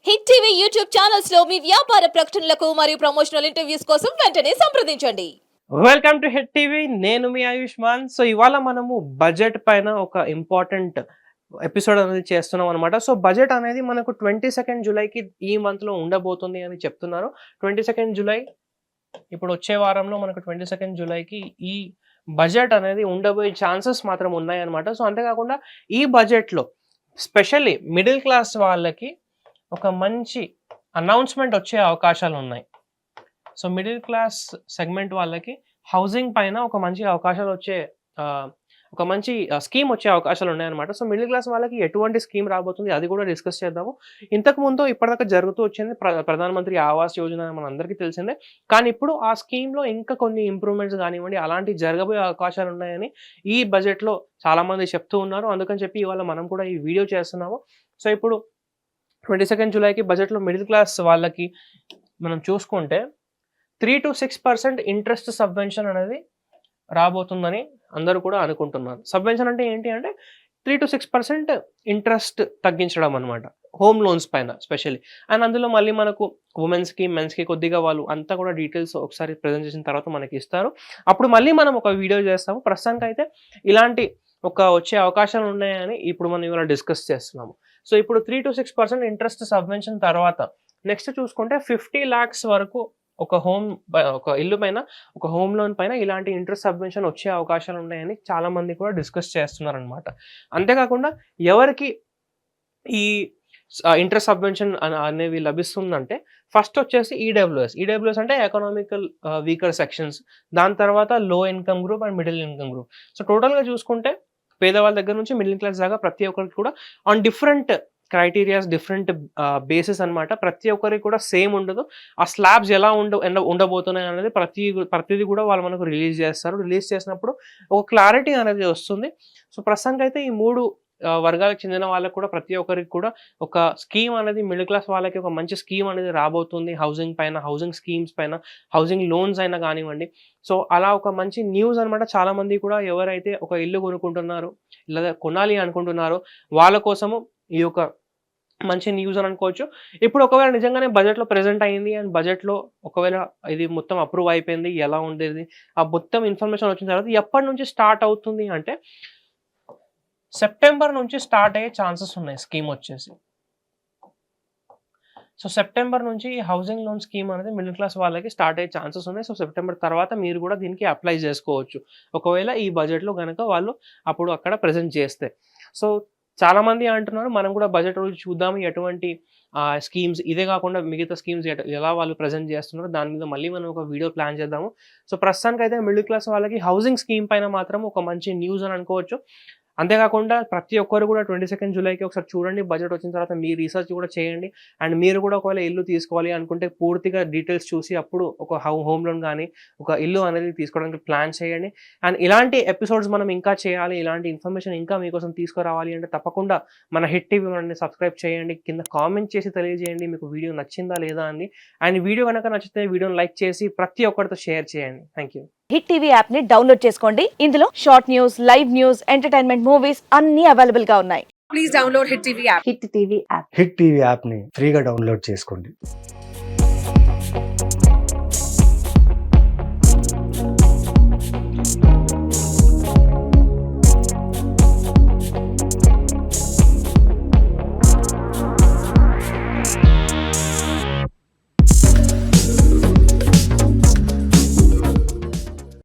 Hit TV YouTube channels లో మీ వ్యాపార ప్రకటనలకు మరియు ప్రమోషనల్ ఇంటర్వ్యూస్ కోసం వెంటనే సంప్రదించండి. Welcome to hit TV. నేను మీ ఆయుష్మాన్. సో ఇవాళ మనము బడ్జెట్ పైన ఒక ఇంపార్టెంట్ ఎపిసోడ్ అనేది చేస్తున్నాం అనమాట. సో బడ్జెట్ అనేది మనకు 22 జూలైకి ఈ మంత్ లో ఉండబోతుంది అని చెప్తున్నారు. 22 జూలై ఇప్పుడు వచ్చే వారంలో మనకు 22 జూలైకి ఈ బడ్జెట్ అనేది ఉండబోయే ఛాన్సెస్ మాత్రం ఉన్నాయన్నమాట. సో అంతేకాకుండా ఈ బడ్జెట్లో స్పెషల్లీ మిడిల్ క్లాస్ వాళ్ళకి ఒక మంచి అనౌన్స్మెంట్ వచ్చే అవకాశాలు ఉన్నాయి. సో మిడిల్ క్లాస్ సెగ్మెంట్ వాళ్ళకి హౌసింగ్ పైన ఒక మంచి అవకాశాలు వచ్చే ఒక మంచి స్కీమ్ వచ్చే అవకాశాలు ఉన్నాయన్నమాట. సో మిడిల్ క్లాస్ వాళ్ళకి ఎటువంటి స్కీమ్ రాబోతుంది అది కూడా డిస్కస్ చేద్దాము. ఇంతకు ముందు ఇప్పటిదాకా జరుగుతూ వచ్చింది ప్రధానమంత్రి ఆవాస్ యోజన మన అందరికీ తెలిసిందే. కానీ ఇప్పుడు ఆ స్కీమ్లో ఇంకా కొన్ని ఇంప్రూవ్మెంట్స్ కానివ్వండి అలాంటివి జరగబోయే అవకాశాలు ఉన్నాయని ఈ బడ్జెట్లో చాలామంది చెప్తూ ఉన్నారు. అందుకని చెప్పి ఇవాళ మనం కూడా ఈ వీడియో చేస్తున్నాము. సో ఇప్పుడు 22 జూలైకి బడ్జెట్లో మిడిల్ క్లాస్ వాళ్ళకి మనం చూసుకుంటే 3 to 6% ఇంట్రెస్ట్ సబ్వెన్షన్ అనేది రాబోతుందని అందరూ కూడా అనుకుంటున్నారు. సబ్వెన్షన్ అంటే ఏంటి అంటే 3 to 6% ఇంట్రెస్ట్ తగ్గించడం అనమాట, హోమ్ లోన్స్ పైన స్పెషల్లీ. అండ్ అందులో మళ్ళీ మనకు ఉమెన్స్కి మెన్స్కి కొద్దిగా వాళ్ళు అంతా కూడా డీటెయిల్స్ ఒకసారి ప్రజెంట్ చేసిన తర్వాత మనకి ఇస్తారు. అప్పుడు మళ్ళీ మనం ఒక వీడియో చేస్తాము. ప్రస్తుతానికి అయితే ఇలాంటి వచ్చే అవకాశాలు ఉన్నాయని ఇప్పుడు మనం ఇవాళ డిస్కస్ చేస్తున్నాము. సో ఇప్పుడు 3 to 6% ఇంట్రెస్ట్ సబ్వెన్షన్ తర్వాత నెక్స్ట్ చూసుకుంటే 50 lakhs వరకు ఒక ఇల్లు పైన ఒక హోమ్ లోన్ పైన ఇలాంటి ఇంట్రెస్ట్ సబ్వెన్షన్ వచ్చే అవకాశాలు ఉన్నాయని చాలా మంది కూడా డిస్కస్ చేస్తున్నారు అనమాట. అంతేకాకుండా ఎవరికి ఈ ఇంట్రెస్ట్ సబ్వెన్షన్ అనేవి లభిస్తుందంటే ఫస్ట్ వచ్చేసి ఈడబ్ల్యూఎస్ అంటే ఎకనామికల్ వీకర్ సెక్షన్స్, దాని తర్వాత లో income group and middle income group. So టోటల్గా చూసుకుంటే పేదవాళ్ళ దగ్గర నుంచి మిడిల్ క్లాస్ దాకా ప్రతి ఒక్కరికి కూడా on different criterias different basis అనమాట. ప్రతి ఒక్కరికి కూడా సేమ్ ఉండదు. ఆ స్లాబ్స్ ఎలా ఉండబోతున్నాయి అనేది ప్రతిదీ కూడా వాళ్ళు మనకు రిలీజ్ చేస్తారు. రిలీజ్ చేసినప్పుడు ఒక క్లారిటీ అనేది వస్తుంది. సో ప్రస్తుతానికి అయితే ఈ 3 వర్గాలకు చెందిన వాళ్ళకి కూడా ప్రతి ఒక్కరికి కూడా ఒక స్కీమ్ అనేది మిడిల్ క్లాస్ వాళ్ళకి ఒక మంచి స్కీమ్ అనేది రాబోతుంది. హౌసింగ్ పైన, హౌసింగ్ స్కీమ్స్ పైన, హౌసింగ్ లోన్స్ అయినా కానివ్వండి. సో అలా ఒక మంచి న్యూస్ అనమాట. చాలా మంది కూడా ఎవరైతే ఒక ఇల్లు కొనుక్కుంటున్నారో లేదా కొనాలి అనుకుంటున్నారో వాళ్ళ కోసము ఈ యొక్క మంచి న్యూస్ అని అనుకోవచ్చు. ఇప్పుడు ఒకవేళ నిజంగానే బడ్జెట్లో ప్రెజెంట్ అయింది అండ్ బడ్జెట్లో ఒకవేళ ఇది మొత్తం అప్రూవ్ అయిపోయింది, ఎలా ఉండేది ఆ మొత్తం ఇన్ఫర్మేషన్ వచ్చిన తర్వాత ఎప్పటి నుంచి స్టార్ట్ అవుతుంది అంటే సెప్టెంబర్ నుంచి స్టార్ట్ అయ్యే ఛాన్సెస్ ఉన్నాయి స్కీమ్ వచ్చేసి. సో సెప్టెంబర్ నుంచి హౌసింగ్ లోన్ స్కీమ్ అనేది మిడిల్ క్లాస్ వాళ్ళకి స్టార్ట్ అయ్యే ఛాన్సెస్ ఉన్నాయి. సో సెప్టెంబర్ తర్వాత మీరు కూడా దీనికి అప్లై చేసుకోవచ్చు ఒకవేళ ఈ బడ్జెట్లో కనుక వాళ్ళు అప్పుడు అక్కడ ప్రజెంట్ చేస్తే. సో చాలామంది అంటున్నారు మనం కూడా బడ్జెట్ రోజు చూద్దాము ఎటువంటి స్కీమ్స్, ఇదే కాకుండా మిగతా స్కీమ్స్ ఎలా వాళ్ళు ప్రజెంట్ చేస్తున్నారో దాని మీద మళ్ళీ మనం ఒక వీడియో ప్లాన్ చేద్దాము. సో ప్రస్తుతానికి అయితే మిడిల్ క్లాస్ వాళ్ళకి హౌసింగ్ స్కీమ్ పైన మాత్రం ఒక మంచి న్యూస్ అని అనుకోవచ్చు. అంతేకాకుండా ప్రతి ఒక్కరు కూడా 22 జూలైకి ఒకసారి చూడండి. బడ్జెట్ వచ్చిన తర్వాత మీ రీసెర్చ్ కూడా చేయండి. అండ్ మీరు కూడా ఒకవేళ ఇల్లు తీసుకోవాలి అనుకుంటే పూర్తిగా డీటెయిల్స్ చూసి అప్పుడు ఒక హోమ్ లోన్ కానీ ఒక ఇల్లు అనేది తీసుకోవడానికి ప్లాన్ చేయండి. అండ్ ఇలాంటి ఎపిసోడ్స్ మనం ఇంకా చేయాలి, ఇలాంటి ఇన్ఫర్మేషన్ ఇంకా మీకోసం తీసుకురావాలి అంటే తప్పకుండా మన హిట్ టీవీ మనల్ని సబ్స్క్రైబ్ చేయండి. కింద కామెంట్ చేసి తెలియజేయండి మీకు వీడియో నచ్చిందా లేదా అని. అండ్ వీడియో కనుక నచ్చితే వీడియోని లైక్ చేసి ప్రతి ఒక్కరితో షేర్ చేయండి. Thank you. Hit TV app ని డౌన్లోడ్ చేసుకోండి. ఇందులో short news, live news, entertainment movies అన్ని అవైలబుల్ గా ఉన్నాయి. Please download hit TV app. Hit TV యాప్ని ఫ్రీగా డౌన్లోడ్ చేసుకోండి.